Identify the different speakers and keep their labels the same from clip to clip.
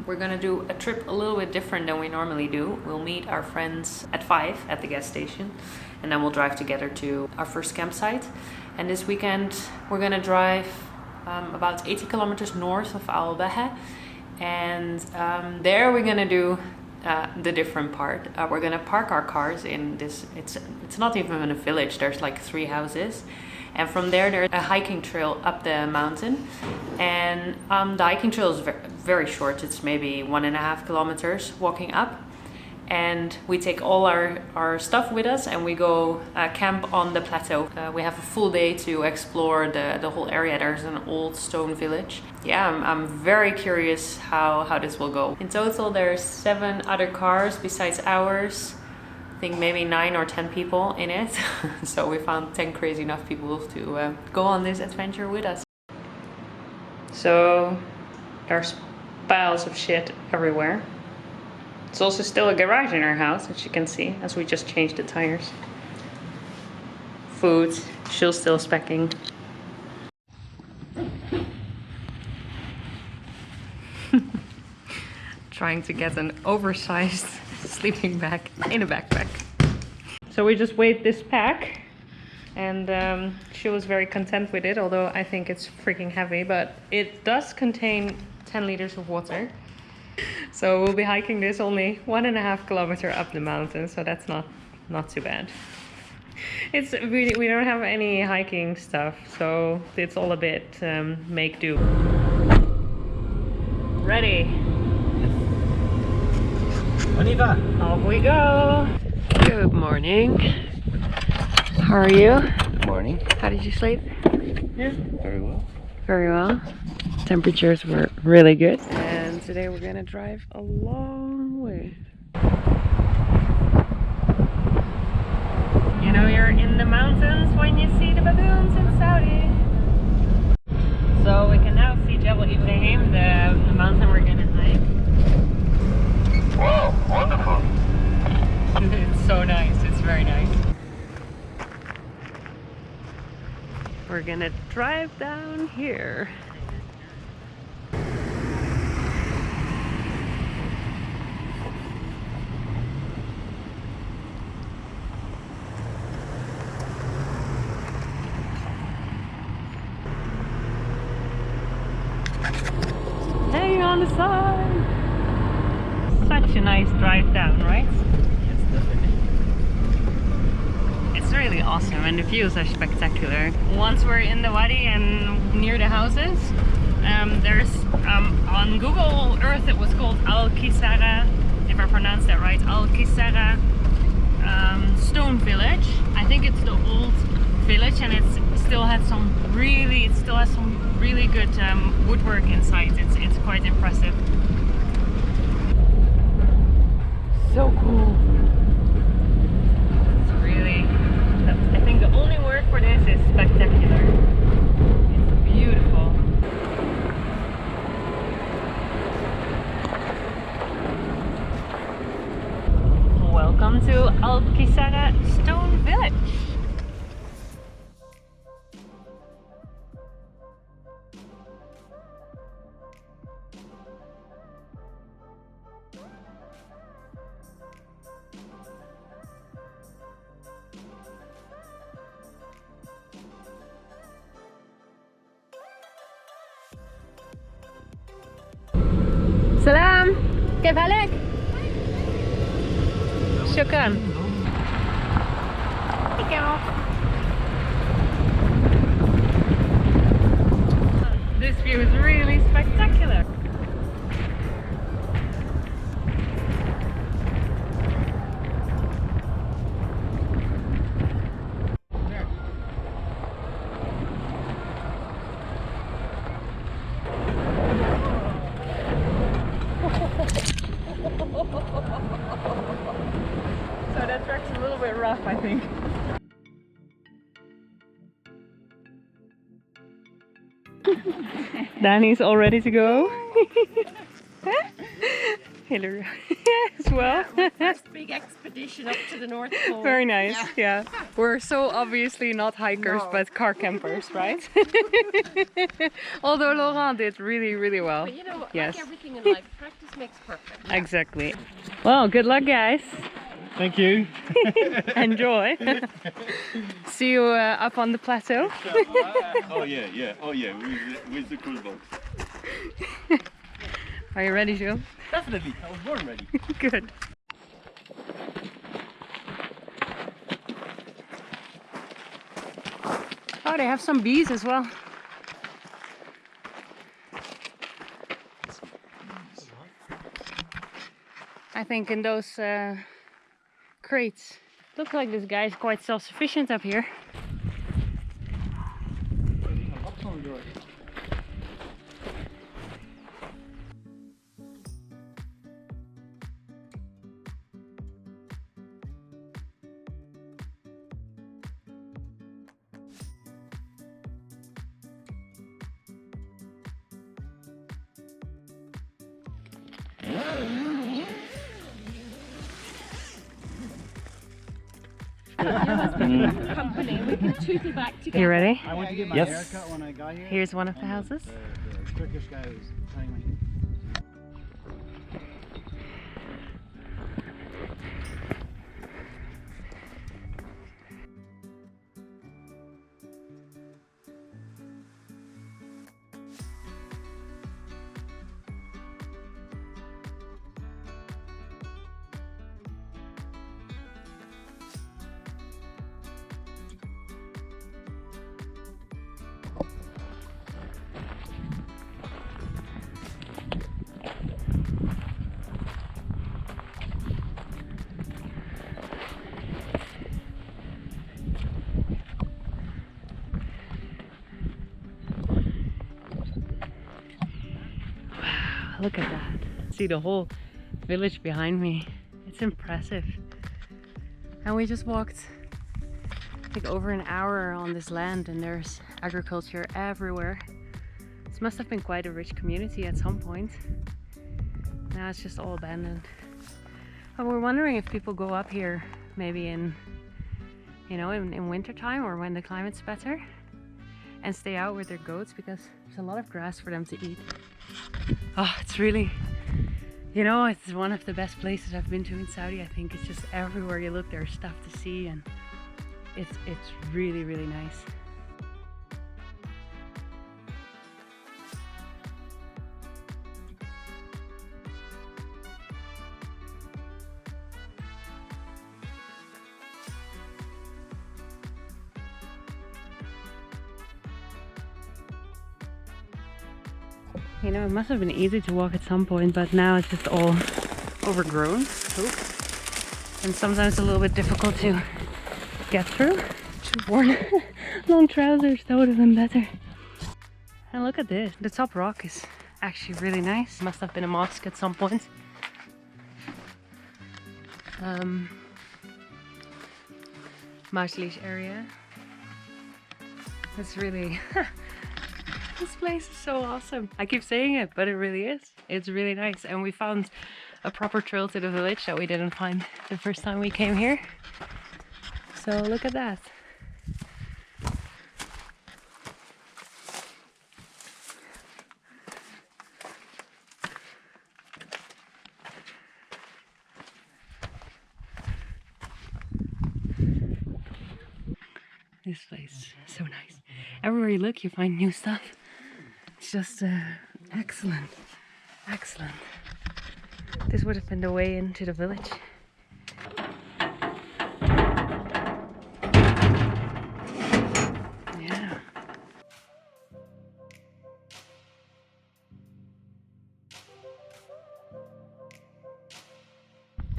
Speaker 1: We're gonna do a trip a little bit different than we normally do. We'll meet our friends at 5 at the gas station, and then we'll drive together to our first campsite. And this weekend we're gonna drive about 80 kilometers north of Aalbehe, and there we're gonna do the different part. We're gonna park our cars in this, it's not even a village, there's like 3 houses. And from there's a hiking trail up the mountain. And the hiking trail is very short. It's maybe 1.5 kilometers walking up. And we take all our stuff with us and we go camp on the plateau. We have a full day to explore the whole area. There's an old stone village. Yeah, I'm very curious how this will go. In total, there's 7 other cars besides ours. I think maybe 9 or 10 people in it. So we found 10 crazy enough people to go on this adventure with us. So there's piles of shit everywhere. It's also still a garage in our house, as you can see, as we just changed the tires. Food, she's still specking. Trying to get an oversized sleeping bag in a backpack. So we just weighed this pack, and she was very content with it, although I think it's freaking heavy, but it does contain 10 liters of water. So we'll be hiking this only 1.5 kilometers up the mountain, so that's not too bad. We don't have any hiking stuff, so it's all a bit make do. Ready?
Speaker 2: On y va.
Speaker 1: Off we go. Good morning. How are you?
Speaker 2: Good morning.
Speaker 1: How did you sleep?
Speaker 2: Yeah, very well.
Speaker 1: Very well. Temperatures were really good. And today we're gonna drive a long way. You know you're in the mountains when you see the baboons in Saudi. So we can now see Jebel Ibrahim, the mountain we're gonna hike.
Speaker 2: Wow, wonderful.
Speaker 1: It's so nice, it's very nice. We're gonna drive down here. Hang on the side. Such a nice drive down, right?
Speaker 2: Yes, definitely.
Speaker 1: It's really awesome and the views are spectacular. Once we're in the wadi and near the houses, there's on Google Earth it was called Al Kisara, if I pronounced that right, Al Kisara Stone Village. I think it's the old village, and it still has some really good woodwork inside. It's quite impressive. So cool. It's really, I think the only word for this is spectacular. It's beautiful. Welcome to Al Kisara Stone Village. سلام، كيف حالك؟ شكرا. This view is really spectacular. So that track's a little bit rough, I think. Danny's all ready to go. Hillary as well.
Speaker 3: First big expedition. expedition up to the North Pole.
Speaker 1: Very nice, yeah. We're so obviously not hikers, but car campers, right? Although Laurent did really, really well.
Speaker 3: But you know,
Speaker 1: Yes.
Speaker 3: like everything in life, practice makes perfect.
Speaker 1: Exactly. Well, good luck, guys.
Speaker 2: Thank you.
Speaker 1: Enjoy. See you up on the plateau.
Speaker 2: Oh yeah. Oh yeah, with the cool box.
Speaker 1: Are you ready, Jules?
Speaker 2: Definitely, I was born ready.
Speaker 1: Good. Oh, they have some bees as well. I think in those crates. Looks like this guy is quite self-sufficient up here.
Speaker 3: Company, we can tootle back together.
Speaker 1: You ready?
Speaker 4: I went to get my
Speaker 2: Yes.
Speaker 4: haircut when I got here.
Speaker 1: Here's one of the houses.
Speaker 4: The Turkish guy was cutting my hair.
Speaker 1: Look at that. See the whole village behind me. It's impressive. And we just walked like over an hour on this land and there's agriculture everywhere. This must have been quite a rich community at some point. Now it's just all abandoned. But we're wondering if people go up here maybe in, you know, in winter time or when the climate's better and stay out with their goats because there's a lot of grass for them to eat. Oh, it's really, you know, it's one of the best places I've been to in Saudi. I think it's just everywhere you look there's stuff to see and it's really, really nice. You know, it must have been easy to walk at some point, but now it's just all overgrown. Oop. And sometimes a little bit difficult to get through. Should have worn long trousers, that would have been better. And look at this. The top rock is actually really nice. Must have been a mosque at some point. Majlis area. It's really... This place is so awesome. I keep saying it, but it really is. It's really nice. And we found a proper trail to the village that we didn't find the first time we came here. So look at that. This place is so nice. Everywhere you look, you find new stuff. It's just excellent, excellent. This would have been the way into the village. Yeah.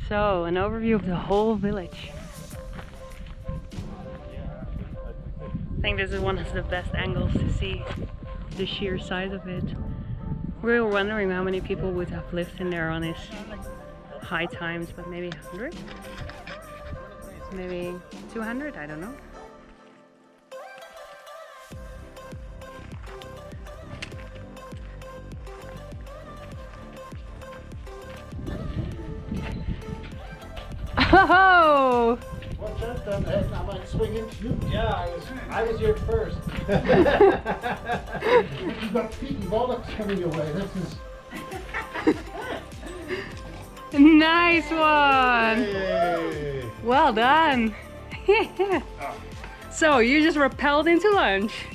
Speaker 1: So, an overview of the whole village. I think this is one of the best angles to see the sheer size of it. We were wondering how many people would have lived in there on his high times, but maybe 100? Maybe 200? I don't know.
Speaker 5: Oh!
Speaker 4: Watch out down the head, I might swing into you. Yeah, I was here first. You've got feet and bollocks coming your way. This is...
Speaker 5: Nice one!
Speaker 4: Hey.
Speaker 5: Well done! So you just rappelled into lunch.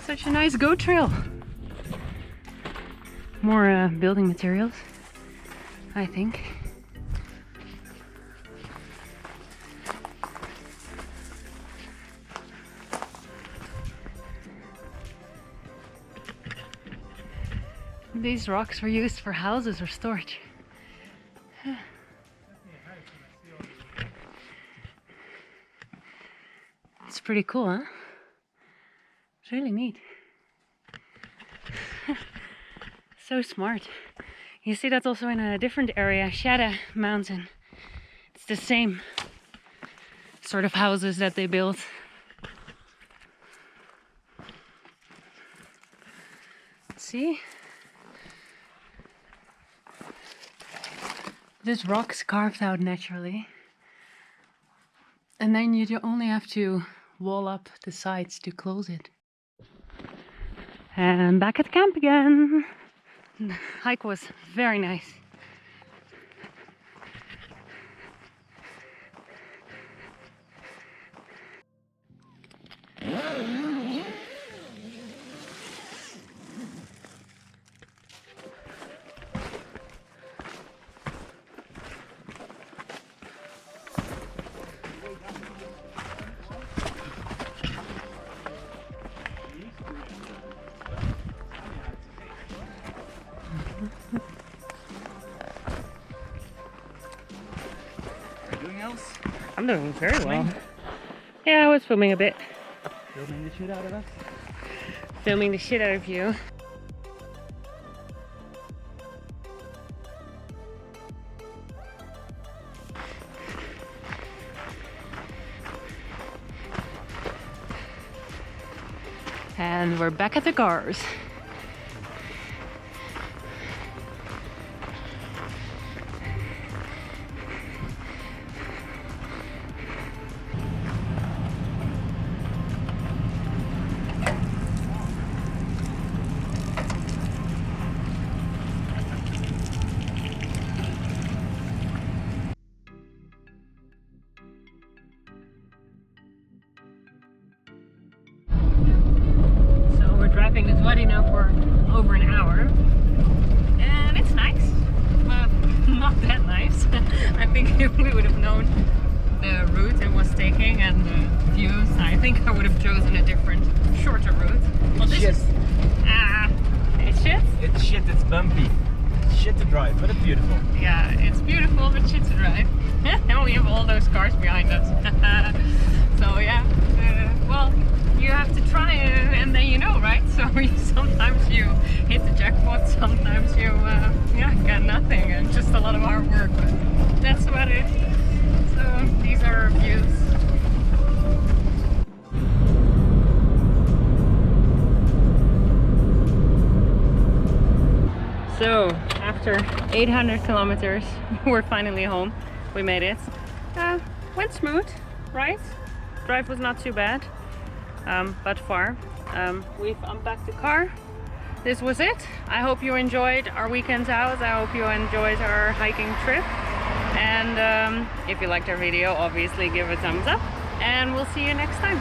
Speaker 5: Such a nice goat trail. More building materials, I think. These rocks were used for houses or storage. It's pretty cool, huh? It's really neat. So smart. You see that's also in a different area, Shada Mountain. It's the same sort of houses that they built. See? This rock's carved out naturally. And then you only have to wall up the sides to close it. And back at camp again. The hike was very nice. I'm doing very well. Yeah, I was filming a bit.
Speaker 4: Filming the shit out of us.
Speaker 5: Filming the shit out of you. And we're back at the cars. Driving this Wadi now for over an hour, and it's nice, but not that nice. I think if we would have known the route it was taking and the views, I think I would have chosen a different, shorter route. Well, this is it's shit.
Speaker 6: It's shit. It's bumpy. It's shit to drive, but it's beautiful.
Speaker 5: Yeah, it's beautiful, but shit to drive. And we have all those cars behind us. So yeah, well. You have to try it and then you know, right? So sometimes you hit the jackpot, sometimes you got nothing and just a lot of hard work, but that's about it. So these are our views. So after 800 kilometers, we're finally home. We made it. Went smooth, right? Drive was not too bad. But far. We've unpacked the car. This was it. I hope you enjoyed our weekends out. I hope you enjoyed our hiking trip. And if you liked our video, obviously give it a thumbs up. And we'll see you next time.